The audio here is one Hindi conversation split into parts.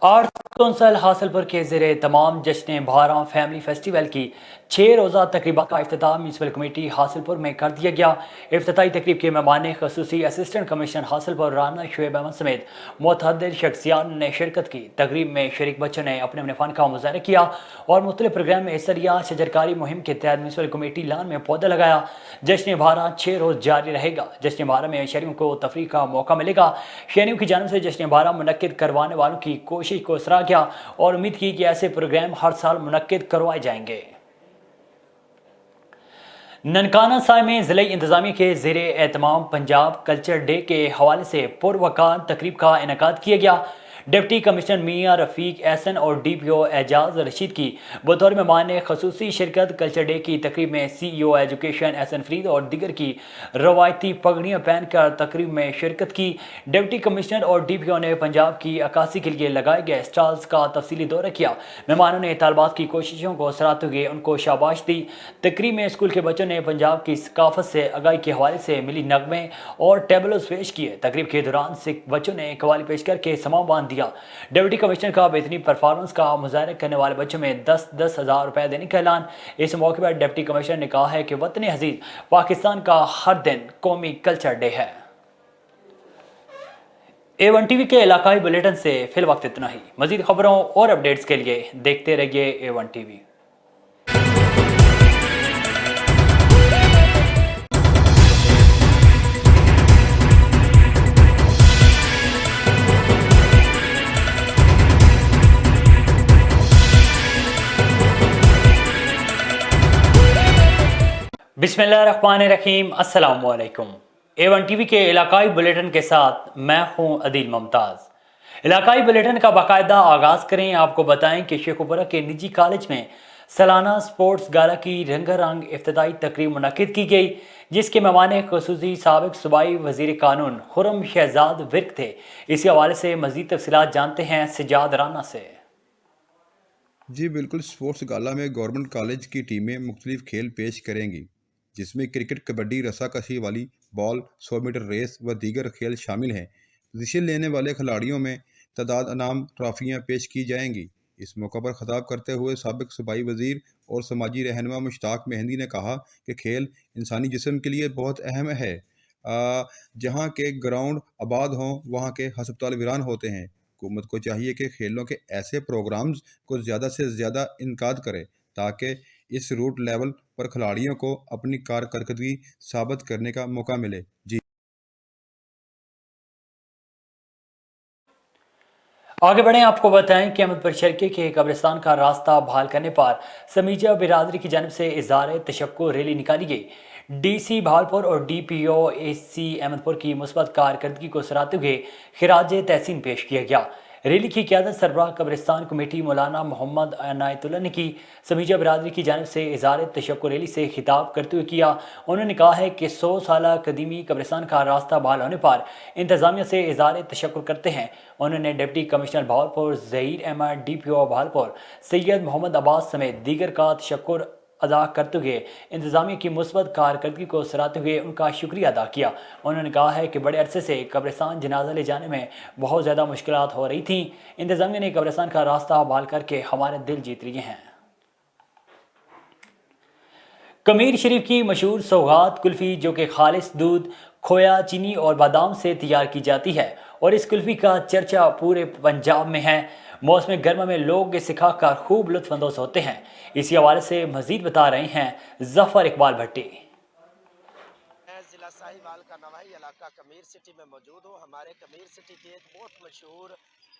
आर्ट्स कौंसल हासिलपुर के ज़रिए तमाम जश्न बहारां फैमिली फेस्टिवल की 6 रोज़ा तकरीबा का इफ्तिताह म्यूनसिपल कमेटी हासिलपुर में कर दिया गया। इफ्तिताही तकरीब के मेहमान खसूसी असिस्टेंट कमिश्नर हासिलपुर राना शुएब अहमद समेत मुतअद्दिद शख्सियात ने शिरकत की। तकरीब में शरीक बच्चों ने अपने अपने फ़न का मुज़ाहरा किया और मुख्तलिफ प्रोग्राम में हिस्सा लिया। शजरकारी मुहिम के तहत म्यूनसिपल कमेटी लान में पौधा लगाया। जश्न बहारां 6 रोज़ जारी रहेगा। जश्न बहारां में शहरियों को तफरीह का मौका मिलेगा। शहरियों की जानब से जश्न बहारां मुनक्किद करवाने वालों की कोशिश को सराहा गया और उम्मीद की कि ऐसे प्रोग्राम हर साल मुनक्किद करवाए जाएंगे। ननकाना साहिब में ज़िला इंतज़ामिया के ज़ेरे एहतमाम पंजाब कल्चर डे के हवाले से पुरवकार तकरीब का इनेकाद किया गया। डिप्टी कमिश्नर मियाँ रफ़ीक एहसन और DPO एजाज रशीद की बतौर मेहमान खसूसी शिरकत। कल्चर डे की तकरीब में CEO एजुकेशन एहसन फरीद और दिगर की रवायती पगड़ियाँ पहन कर तकरीब में शिरकत की। डिप्टी कमिश्नर और DPO ने पंजाब की अक्कासी के लिए लगाए गए स्टॉल्स का तफसीली दौरा किया। मेहमानों ने तालबात की कोशिशों को सराहते हुए उनको शाबाश दी। तकरीब में स्कूल के बच्चों ने पंजाब की सकाफत से आगाही के हवाले से मिली नगमे और टेबलोस पेश किए। तकरीब के दौरान सिख बच्चों ने कवाली पेश करके समा बांध दिया। डिप्टी कमिश्नर का बेहतरीन परफॉर्मेंस का मुजाहरा करने वाले बच्चों में 10-10 हज़ार रुपए देने का ऐलान। इस मौके पर डिप्टी कमिश्नर ने कहा है कि वतन अजीज पाकिस्तान का हर दिन कौमी कल्चर डे है। A1 TV के इलाकाई बुलेटिन से फिल वक्त इतना ही। मजीद खबरों और अपडेट्स के लिए देखते रहिए A1 TV। बिस्मिल्लाहिर्रहमानिर्रहीम, अस्सलाम वालेकुम। A1 TV के इलाकाई बुलेटिन के साथ मैं हूं अदील मुमताज़। इलाकाई बुलेटिन का बाकायदा आगाज़ करें। आपको बताएं कि शेखुपुरा के निजी कॉलेज में सालाना स्पोर्ट्स गाला की रंगारंग इफ्तिताई तकरीब मुनक्किद की गई, जिसके मेहमान खसूसी साबिक सूबाई वज़ीर कानून खुर्रम शहजाद विर्क थे। इसी हवाले से मज़ीद तफसीलात जानते हैं सिजाद राना से। जी बिल्कुल, स्पोर्ट्स गाला में गवर्नमेंट कॉलेज की टीमें मुख्तलिफ खेल पेश करेंगी, जिसमें क्रिकेट, कबड्डी, रस्साकशी वाली बॉल, 100 मीटर रेस व दीगर खेल शामिल हैं। पोजीशन लेने वाले खिलाड़ियों में तादाद अनाम ट्रॉफियाँ पेश की जाएंगी। इस मौका पर खिताब करते हुए साबिक सूबाई वज़ीर और समाजी रहनुमा मुश्ताक मेहंदी ने कहा कि खेल इंसानी जिस्म के लिए बहुत अहम है। जहाँ के ग्राउंड आबाद हों, वहाँ के हस्पताल वीरान होते हैं। हुकूमत को चाहिए कि खेलों के ऐसे प्रोग्राम्स को ज़्यादा से ज़्यादा इनकाद करे, ताकि इस रूट लेवल पर खिलाड़ियों को अपनी कारकर्दगी साबित करने का मौका मिले। जी आगे बढ़ें। आपको बताएं कि अहमदपुर शर्के के कब्रिस्तान का रास्ता बहाल करने पर समीजा बिरादरी की जानब से इज़हार तशक्कुर रैली निकाली गई। DC भावलपुर और DPO AC अहमदपुर की मुस्बत कारकर्दगी को सराहते हुए खिराज तहसीन पेश किया गया। रैली की क़यादत सरबराह कब्रिस्तान कमेटी मौलाना मोहम्मद अनायतुल्लाह ने की। समीजा बिरादरी की जानब से इज़हार तशक्कुर रैली से खिताब करते हुए किया। उन्होंने कहा है कि 100 साल कदीमी कब्रिस्तान का रास्ता बहाल होने पर इंतज़ामिया से इज़हार तशक्कुर करते हैं। उन्होंने deputy commissioner Bahawalpur Zaheer Ahmad, DPO Bahawalpur Syed Mohammad Abbas समेत दीगर का तशक्कुर अदा करते हुए इंतज़ामिया की मुस्बत कारकर्दगी को सराहते हुए उनका शुक्रिया अदा किया। उन्होंने कहा है कि बड़े अरसे से कब्रिस्तान जनाजा ले जाने में बहुत ज़्यादा मुश्किलात हो रही थी। इंतज़ामिया ने कब्रिस्तान का रास्ता बहाल करके हमारे दिल जीत लिए हैं। कमीर शरीफ की मशहूर सौगात कुल्फ़ी, जो कि खालिस दूध, खोया, चीनी और बादाम से तैयार की जाती है और इस कुल्फ़ी का चर्चा पूरे पंजाब में है। मौसम गर्मा में लोग इसे खाकर खूब लुत्फ़अंदोज़ होते हैं। इसी हवाले से मज़ीद बता रहे हैं ज़फ़र इकबाल भट्टी। जिला साहिवाल का नवाही इलाका कमीर सिटी में मौजूद हूँ। हमारे कमीर सिटी की एक बहुत मशहूर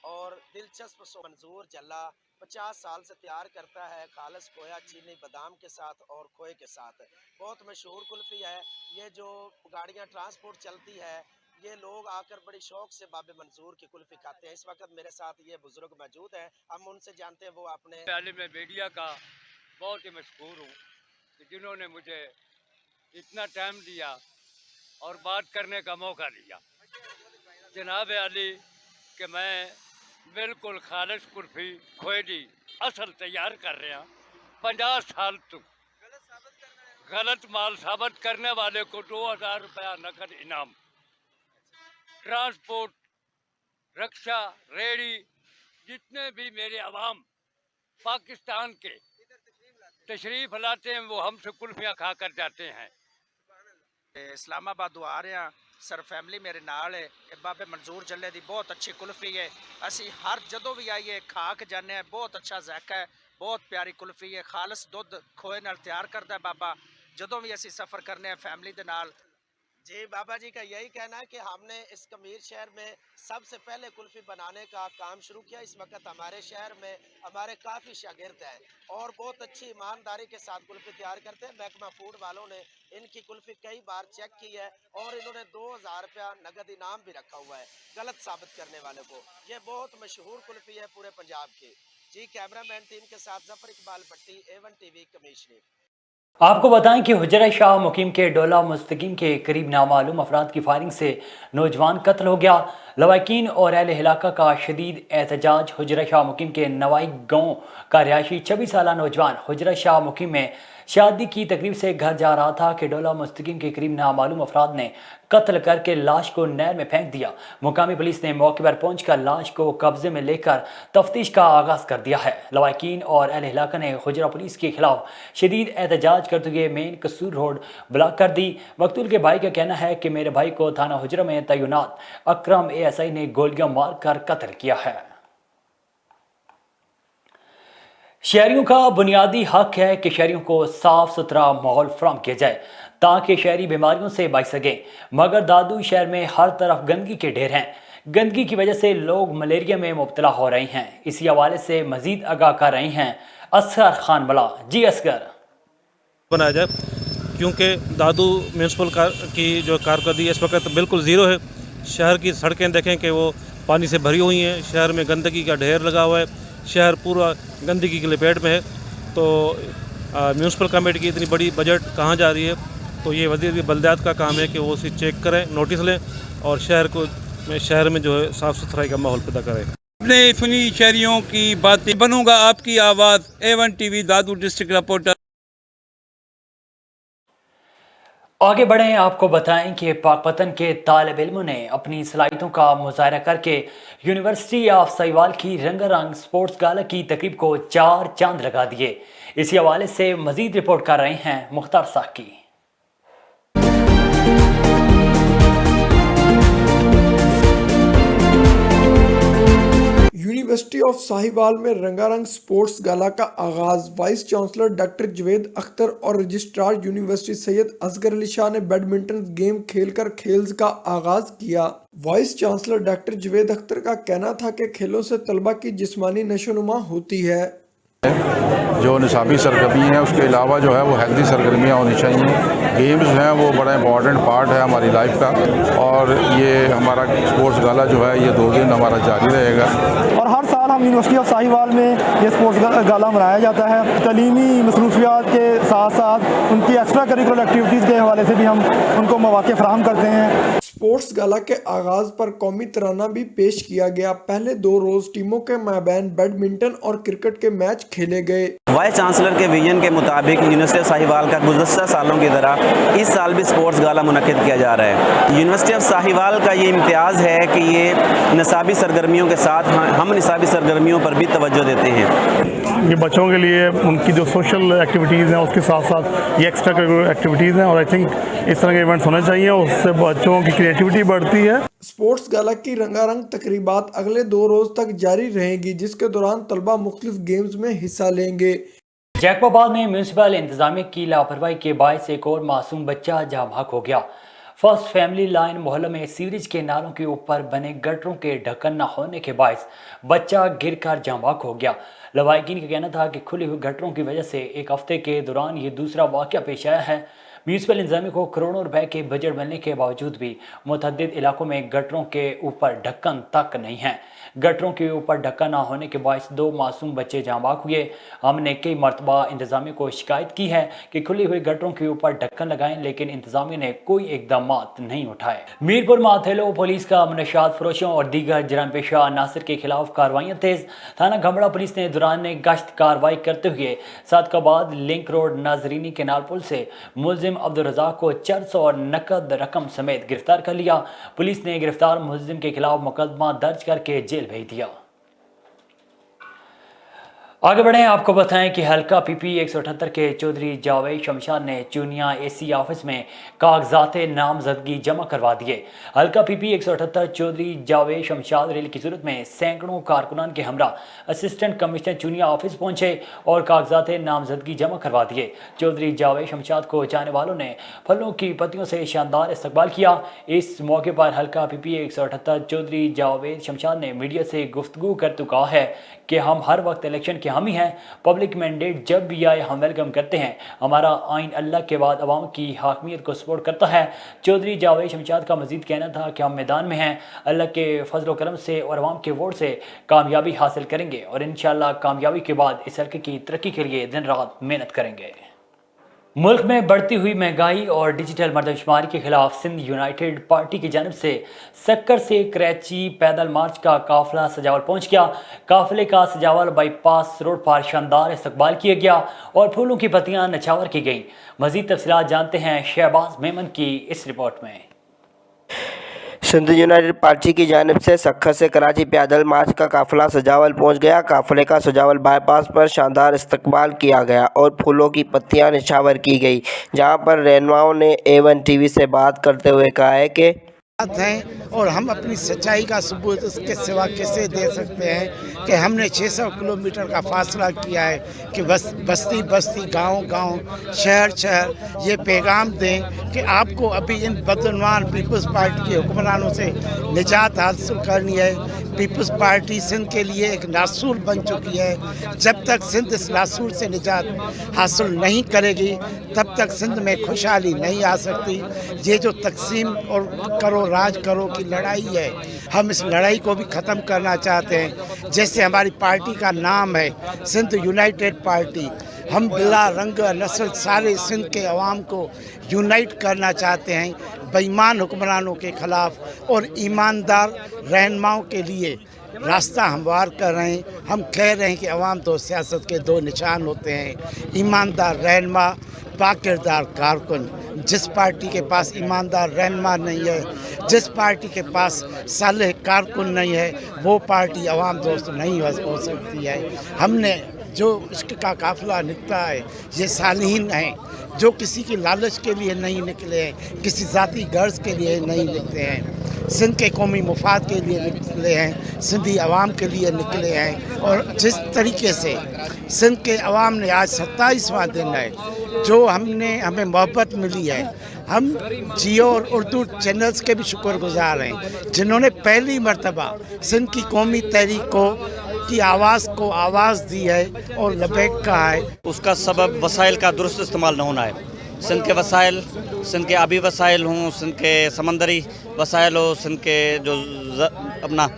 और दिलचस्प मंजूर जल्ला 50 साल से तैयार करता है, खालिस खोया, चीनी, बादाम के साथ और खोए के साथ। बहुत मशहूर कुल्फ़ी है। ये जो गाड़ियाँ ट्रांसपोर्ट चलती है, ये लोग आकर बड़ी शौक से बाबे मंजूर की कुल्फ़ी खाते हैं। इस वक्त मेरे साथ ये बुजुर्ग मौजूद हैं, हम उनसे जानते हैं वो अपने में मीडिया का बहुत ही मशहूर हूँ कि जिन्होंने मुझे इतना टाइम दिया और बात करने का मौका दिया। जनाब अली कि मैं बिल्कुल खालिश कुल्फ़ी खोए दी असल तैयार कर रहा। 50 साल तो गलत माल साबित करने वाले को 2000 रुपया नकद इनाम। ट्रांसपोर्ट, रक्षा, रेडी जितने भी मेरे अवाम पाकिस्तान के तशरीफ लाते हैं वो हमसे कुल्फियाँ खा कर जाते हैं। इस्लामाबाद तो आ रहे हैं सर फैमिली मेरे नाल है बाबे मंजूर जल्ले दी बहुत अच्छी कुल्फी है असी हर जदों भी आइए खा के जाने बहुत अच्छा जायका है बहुत प्यारी कुल्फी है खालस दुध खोए नाल तैयार करता है बाबा जदों भी असी सफ़र करने हैं फैमिली दे नाल। जी बाबा जी का यही कहना है कि हमने इस कमीर शहर में सबसे पहले कुल्फ़ी बनाने का काम शुरू किया। इस वक्त हमारे शहर में हमारे काफ़ी शागिर्द हैं और बहुत अच्छी ईमानदारी के साथ कुल्फ़ी तैयार करते हैं। महकमा फूड वालों ने इनकी कुल्फ़ी कई बार चेक की है और इन्होंने 2000 रुपया नगद इनाम भी रखा हुआ है गलत साबित करने वाले को। ये बहुत मशहूर कुल्फ़ी है पूरे पंजाब की। जी कैमरामैन टीम के साथ जफर इकबाल भट्टी A1 TV कमीशनर। आपको बताएं कि हुजरा शाह मुकीम के डोला मुस्तकीम के करीब नामालूम अफराद की फायरिंग से नौजवान कत्ल हो गया। लवाकिन और अहल इलाका का शदीद एहतजाज। हुजरा शाह मुकीम के नवाई गांव का रिहायशी 26 साल नौजवान हुजरा शाह मुकीम में शादी की तकरीब से घर जा रहा था कि डोला मुस्तकीम के करीब नामालूम अफराद ने कत्ल करके लाश को नहर में फेंक दिया। मुकामी पुलिस ने मौके पर पहुंचकर लाश को कब्जे में लेकर तफ्तीश का आगाज कर दिया है। लवाकिन और अहल इलाका ने हुजरा पुलिस के खिलाफ शदीद एहतजाज करते हुए मेन कसूर रोड ब्लॉक कर दी। मकतूल के भाई का कहना है कि मेरे भाई को थाना हुजरा में तैनात अकरम ASI ने गोलियां मारकर कत्ल किया है। शहरियों का बुनियादी हक है कि शहरियों को साफ सुथरा माहौल फराहम किया जाए ताकि शहरी बीमारियों से बच सकें, मगर दादू शहर में हर तरफ गंदगी के ढेर हैं। गंदगी की वजह से लोग मलेरिया में मुब्तला हो रहे हैं। इसी हवाले से मजीद आगाह कर रहे हैं असगर खान बला। जी असगर। बनाया जाए क्योंकि दादू म्यूनसिपल की जो कारकर्दगी इस वक्त बिल्कुल ज़ीरो है। शहर की सड़कें देखें कि वो पानी से भरी हुई हैं, शहर में गंदगी का ढेर लगा हुआ है, शहर पूरा गंदगी की लपेट में है। तो म्यूनसिपल कमेटी की इतनी बड़ी बजट कहाँ जा रही है? तो ये वज़ीर बल्दियात का काम है कि वो उसे चेक करें, नोटिस लें और शहर में जो है साफ़ सुथराई का माहौल पैदा करें। अपने सुनी शहरियों की बातें बनूंगा आपकी आवाज़। A1 TV दादू डिस्ट्रिक्ट रिपोर्टर। आगे बढ़ें, आपको बताएं कि पाकपतन के तालिब इल्मों ने अपनी सलाहियतों का मुजाहरा करके यूनिवर्सिटी ऑफ साहिवाल की रंगारंग स्पोर्ट्स गाला की तकरीब को 4 चांद लगा दिए। इसी हवाले से मजीद रिपोर्ट कर रहे हैं मुख्तार साकी। यूनिवर्सिटी ऑफ साहिवाल में रंगारंग स्पोर्ट्स गाला का आगाज vice chancellor doctor Javed Akhtar और रजिस्ट्रार यूनिवर्सिटी सैयद असगर अली शाह ने बैडमिंटन गेम खेलकर खेल्स का आगाज किया। Vice chancellor doctor Javed Akhtar का कहना था कि खेलों से तलबा की जिस्मानी नशोनुमा होती है। जो निसाबी सरगर्मी है उसके अलावा जो है वो हेल्दी सरगर्मियाँ होनी चाहिए। गेम्स हैं वो बड़ा इंपॉर्टेंट पार्ट है हमारी लाइफ का और ये हमारा स्पोर्ट्स गाला जो है ये 2 दिन हमारा जारी रहेगा। और हर साल हम यूनिवर्सिटी ऑफ साहिवाल में ये स्पोर्ट्स गाला मनाया जाता है। तलीमी मसरूफियात के साथ साथ उनकी एक्स्ट्रा करिकुलर एक्टिविटीज़ के हवाले से भी हम उनको मौके फराहम करते हैं। स्पोर्ट्स गाला के आगाज पर कौमी तराना भी पेश किया गया। पहले 2 रोज टीमों के माबैन बैडमिंटन और क्रिकेट के मैच खेले गए। वाइस चांसलर के विजन के मुताबिक यूनिवर्सिटी ऑफ साहिवाल का गुज़श्ता सालों की तरह इस साल भी स्पोर्ट्स गाला मुनक्किद किया जा रहा है। यूनिवर्सिटी ऑफ साहिवाल का ये इम्तियाज़ है कि ये निसाबी सरगर्मियों के साथ हम निसाबी सरगर्मियों पर भी तवज्जो देते हैं। ये बच्चों के लिए उनकी जो सोशल एक्टिविटीज़ हैं उसके साथ साथ ये एक्स्ट्रा करिकुलर एक्टिविटीज़ हैं और आई थिंक इस तरह के इवेंट्स होने चाहिए, उससे बच्चों की क्रिएटिविटी बढ़ती है। स्पोर्ट्स गाला की रंगारंग तकरीबात अगले 2 रोज तक जारी रहेंगी, जिसके दौरान तलबा मुख्तलिफ गेम्स में हिस्सा लेंगे। जैकबाबाद में म्यूनसिपल इंतजामिया की लापरवाही के बायस एक और मासूम बच्चा जाँ बहक हो गया। फर्स्ट फैमिली लाइन मोहल्ले में सीवरेज के नालों के ऊपर बने गटरों के ढक्कन न होने के बायस बच्चा गिरकर जाँ बहक हो गया। लवाकिन का कहना था कि खुली हुई गटरों की वजह से एक हफ्ते के दौरान ये दूसरा वाक़या पेश आया है। म्यूनसिपल इंतजामिया को करोड़ों रुपए के बजट मिलने के बावजूद भी मुतअद्दिद इलाकों में गटरों के ऊपर ढक्कन तक नहीं है। गटरों के ऊपर ढक्कन ना होने के बायस 2 मासूम बच्चे जाँ बहक हुए। हमने कई मरतबा इंतजामिया को शिकायत की है कि खुली हुई गटरों के ऊपर ढक्कन लगाएं, लेकिन इंतजामिया ने कोई इकदाम नहीं उठाए। मीरपुर माथेलो पुलिस का मनशियात फरोशों और दीगर जराम पेशा अनासर के खिलाफ कार्रवाइयाँ तेज। थाना घमड़ा पुलिस ने दौरान गश्त कार्रवाई करते हुए सादकाबाद लिंक रोड नाजरीनी केनाल पुल से मुलजिम अब्दुल रज़ाक को चर्च और नकद रकम समेत गिरफ्तार कर लिया। पुलिस ने गिरफ्तार मुलजिम के खिलाफ मुकदमा दर्ज करके जेल भेज दिया। आगे बढ़ें, आपको बताएं कि हल्का पीपी 178 के चौधरी जावेद शमशाद ने चूनिया एसी ऑफिस में कागजात नामजदगी जमा करवा दिए। हल्का पीपी 178 चौधरी जावेद शमशाद रैली की सूरत में सैकड़ों कारकुनान के हमरा असिस्टेंट कमिश्नर चूनिया ऑफिस पहुंचे और कागजात नामजदगी जमा करवा दिए। चौधरी जावेद शमशाद को जाने वालों ने फलों की पत्तियों से शानदार इस्तकबाल किया। इस मौके पर हल्का पीपी 178 चौधरी जावेद शमशाद ने मीडिया से गुफ्तगू करते कहा है कि हम हर वक्त इलेक्शन के हामी हैं। पब्लिक मैंडेट जब भी आए हम वेलकम करते हैं। हमारा आइन अल्लाह के बाद अवाम की हाकमियत को सपोर्ट करता है। चौधरी जावेद शमशाद का मजीद कहना था कि हम मैदान में हैं, अल्लाह के फजल व करम से और अवाम के वोट से कामयाबी हासिल करेंगे और इंशाअल्लाह कामयाबी के बाद इस हल्के की तरक्की के लिए दिन रात मेहनत करेंगे। मुल्क में बढ़ती हुई महंगाई और डिजिटल मर्दमशुमारी के खिलाफ सिंध यूनाइटेड पार्टी की जानिब से सक्कर से कराची पैदल मार्च का काफिला सजावल पहुंच गया। काफिले का सजावल बाईपास रोड पर शानदार इस्तकबाल किया गया और फूलों की पत्तियां नछावर की गईं। मजीद तफसीलात जानते हैं शहबाज मेमन की इस रिपोर्ट में। सिंध यूनाइटेड पार्टी की जानिब से सक्खर से कराची पैदल मार्च का काफिला सजावल पहुंच गया। काफिले का सजावल बाईपास पर शानदार इस्तकबाल किया गया और फूलों की पत्तियां निछावर की गई, जहां पर रहनुमाओं ने A1 TV से बात करते हुए कहा है कि हैं और हम अपनी सच्चाई का सबूत उसके सिवा कैसे दे सकते हैं कि हमने 600 किलोमीटर का फासला किया है कि बस्ती बस्ती गांव शहर ये पैगाम दें कि आपको अभी इन बदनवान पीपल्स पार्टी के हुक्मरानों से निजात हासिल करनी है। पीपल्स पार्टी सिंध के लिए एक नासूर बन चुकी है। जब तक सिंध इस नासूर से निजात हासिल नहीं करेगी तब तक सिंध में खुशहाली नहीं आ सकती। ये जो तकसीम और करो राज करो की लड़ाई है, हम इस लड़ाई को भी ख़त्म करना चाहते हैं। जैसे हमारी पार्टी का नाम है सिंध यूनाइटेड पार्टी, हम बिला रंग नस्ल सारे सिंध के अवाम को यूनाइट करना चाहते हैं बेईमान हुक्मरानों के ख़िलाफ़ और ईमानदार रहनुमाओं के लिए रास्ता हमवार कर रहे हैं। हम कह रहे हैं कि अवाम तो सियासत के दो निशान होते हैं, ईमानदार रहनुमा, बाकिरदार कारकुन। जिस पार्टी के पास ईमानदार रहनुमा नहीं है, जिस पार्टी के पास सालेह कारकुन नहीं है, वो पार्टी अवाम दोस्त नहीं हो सकती है। हमने जो इश्क का काफिला निकला है ये सालिहीन हैं, जो किसी की लालच के लिए नहीं निकले हैं, किसी ज़ाती गर्ज के लिए नहीं निकले हैं, सिंध के कौमी मुफाद के लिए निकले हैं, सिंधी अवाम के लिए निकले हैं। और जिस तरीके से सिंध के अवाम ने आज 27वां दिन है जो हमें मोहब्बत मिली है, हम जियो और उर्दू चैनल्स के भी शुक्रगुजार हैं जिन्होंने पहली मर्तबा सिंध की कौमी तहरीक की आवाज़ को आवाज़ दी है और लबैक कहा है। उसका सबब वसाइल का दुरुस्त इस्तेमाल न होना है। सिंध के वसाइल, सिंध के आबी वसाइल हों, सिंध के समंदरी वसाइल हो, सिंध के जो अपना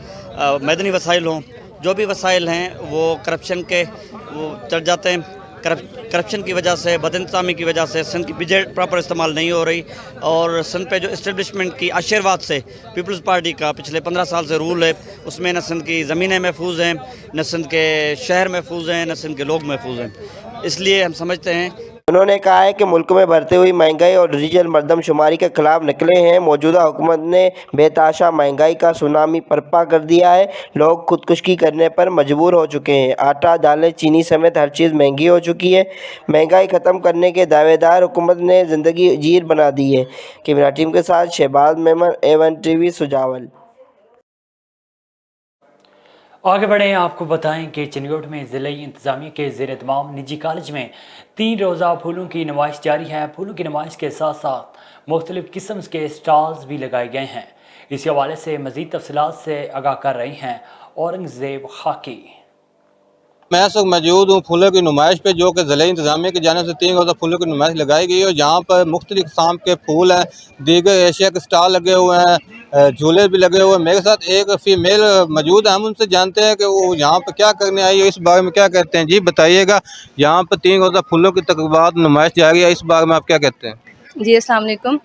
मैदनी वसाइल हों, जो भी वसाइल हैं वो करप्शन के वो चढ़ जाते हैं। करप्शन की वजह से, बदइंतज़ामी की वजह से सिंध की बजट प्रॉपर इस्तेमाल नहीं हो रही और सिंध पे जो इस्टेब्लिशमेंट की आशीर्वाद से पीपल्स पार्टी का पिछले 15 साल से रूल है, उसमें न सिंध की ज़मीनें महफूज हैं, न सिंध के शहर महफूज हैं, न सिंध के लोग महफूज हैं। इसलिए हम समझते हैं। उन्होंने कहा है कि मुल्क में बढ़ती हुई महंगाई और डिजिटल मर्दमशुमारी के खिलाफ निकले हैं। मौजूदा हुकूमत ने बेताशा महंगाई का सुनामी बर्पा कर दिया है। लोग खुदकुशी करने पर मजबूर हो चुके हैं। आटा, दालें, चीनी समेत हर चीज़ महंगी हो चुकी है। महंगाई ख़त्म करने के दावेदार हुकूमत ने ज़िंदगी जीर बना दी है। कैमरा टीम के साथ शहबाज मेमन, A1 TV, सुजावल। आगे बढ़ें, आपको बताएं कि चिनगोट में ज़िले इंतज़ामिया के ज़ेर एहतमाम निजी कॉलेज में 3 रोज़ा फूलों की नुमाइश जारी है। फूलों की नुमाइश के साथ साथ मुख्तलिफ़ किस्म के स्टॉल्स भी लगाए गए हैं। इस हवाले से मज़ीद तफसीलात से आगाह कर रही हैं औरंगज़ेब खाकी। मैं इस वक्त मौजूद हूँ फूलों की नुमाइश पे, जो कि ज़िले इंतज़ामिया की जानिब से 3 रोज़ा फूलों की नुमाइश लगाई गई है। जहाँ पर मुख्तलिफ़ किस्म के फूल हैं, दीगर एशिया के स्टॉल लगे हुए हैं, झूले भी लगे हुए हैं। मेरे साथ एक फ़ीमेल मौजूद है, हम उनसे जानते हैं कि वो यहाँ पर क्या करने आई है, इस बारे में क्या कहते हैं। जी बताइएगा, यहाँ पर 3 रोज़ा फूलों की तकरीबात नुमाइश जारी है, इस बारे में आप क्या कहते हैं। जी अस्सलाम वालेकुम।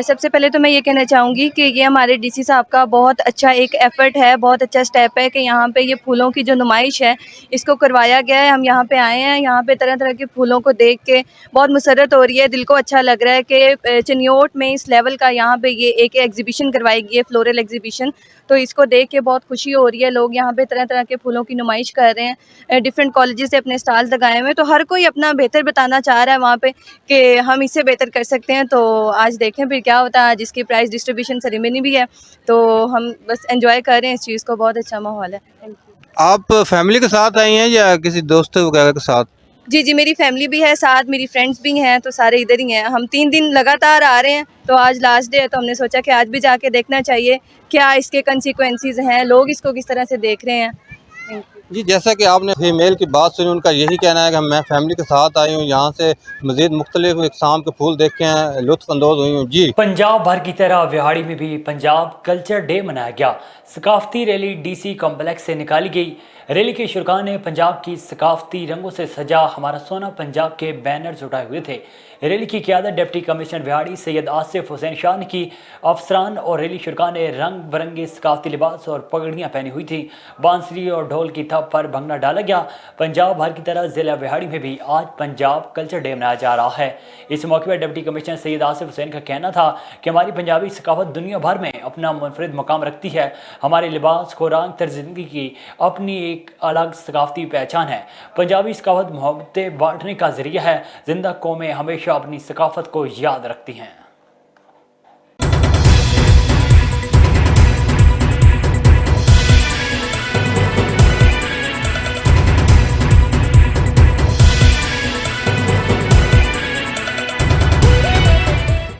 सबसे पहले तो मैं ये कहना चाहूँगी कि ये हमारे डीसी साहब का बहुत अच्छा एक एफ़र्ट है, बहुत अच्छा स्टेप है कि यहाँ पे ये फूलों की जो नुमाइश है इसको करवाया गया है। हम यहाँ पे आए हैं, यहाँ पे तरह तरह के फूलों को देख के बहुत मुसर्रत हो रही है, दिल को अच्छा लग रहा है कि चिन्योट में इस लेवल का यहाँ पे ये एक एग्जीबिशन करवाई गई है, फ्लोरल एग्जीबिशन। तो इसको देख के बहुत खुशी हो रही है। लोग यहाँ पे तरह तरह के फूलों की नुमाइश कर रहे हैं, डिफरेंट कॉलेजेस से अपने स्टॉल्स लगाए हुए हैं, तो हर कोई अपना बेहतर बताना चाह रहा है वहाँ पे कि हम इससे बेहतर कर सकते हैं। तो आज देखें फिर क्या होता है। आज इसकी प्राइज़ डिस्ट्रीब्यूशन सेरेमनी भी है, तो हम बस एंजॉय कर रहे हैं इस चीज़ को। बहुत अच्छा माहौल है। Thank you. आप फैमिली के साथ आई हैं या किसी दोस्त वगैरह के साथ? जी, मेरी फैमिली भी है साथ, मेरी फ्रेंड्स भी हैं, तो सारे इधर ही हैं। हम 3 दिन लगातार आ रहे हैं, तो आज लास्ट डे है, तो हमने सोचा कि आज भी जाके देखना चाहिए क्या इसके कंसिक्वेंसेस हैं, लोग इसको किस तरह से देख रहे हैं। Thank you. जी, जैसा कि आपने फीमेल की बात सुनी, उनका यही कहना है कि मैं फैमिली के साथ आई हूँ, यहाँ से मज़ीद मुख्तलिफ इक़साम के फूल देखे हैं, लुत्फ़अंदोज़ हुई हूँ। जी, पंजाब भर की तरह विहाड़ी में भी पंजाब कल्चर डे मनाया गया। सकाफती रैली डीसी कॉम्प्लेक्स से निकाली गई। रैली के शुरकान ने पंजाब की सकाफती रंगों से सजा हमारा सोना पंजाब के बैनर्स उठाए हुए थे। रैली की क़यादत डिप्टी कमिश्नर विहाड़ी सैयद आसिफ हुसैन शाह ने की। अफसरान और रैली शुरकान ने रंग बिरंगे सकाफती लिबास और पगड़ियाँ पहनी हुई थी। बांसुरी और ढोल की थप पर भंगड़ा डाला गया। पंजाब भर की तरह ज़िला विहाड़ी में भी आज पंजाब कल्चर डे मनाया जा रहा है। इस मौके पर डिप्टी कमिश्नर सैयद आसिफ हुसैन का कहना था कि हमारी पंजाबी सकाफत दुनिया भर में अपना मुनफरिद मकाम रखती है। हमारे लिबास, खुराक, तर्ज ज़िंदगी की अपनी एक अलग सकाफती पहचान है। पंजाबी सकाफत मोहब्बतें बांटने का जरिया है। जिंदा कौमें हमेशा अपनी सकाफत को याद रखती हैं।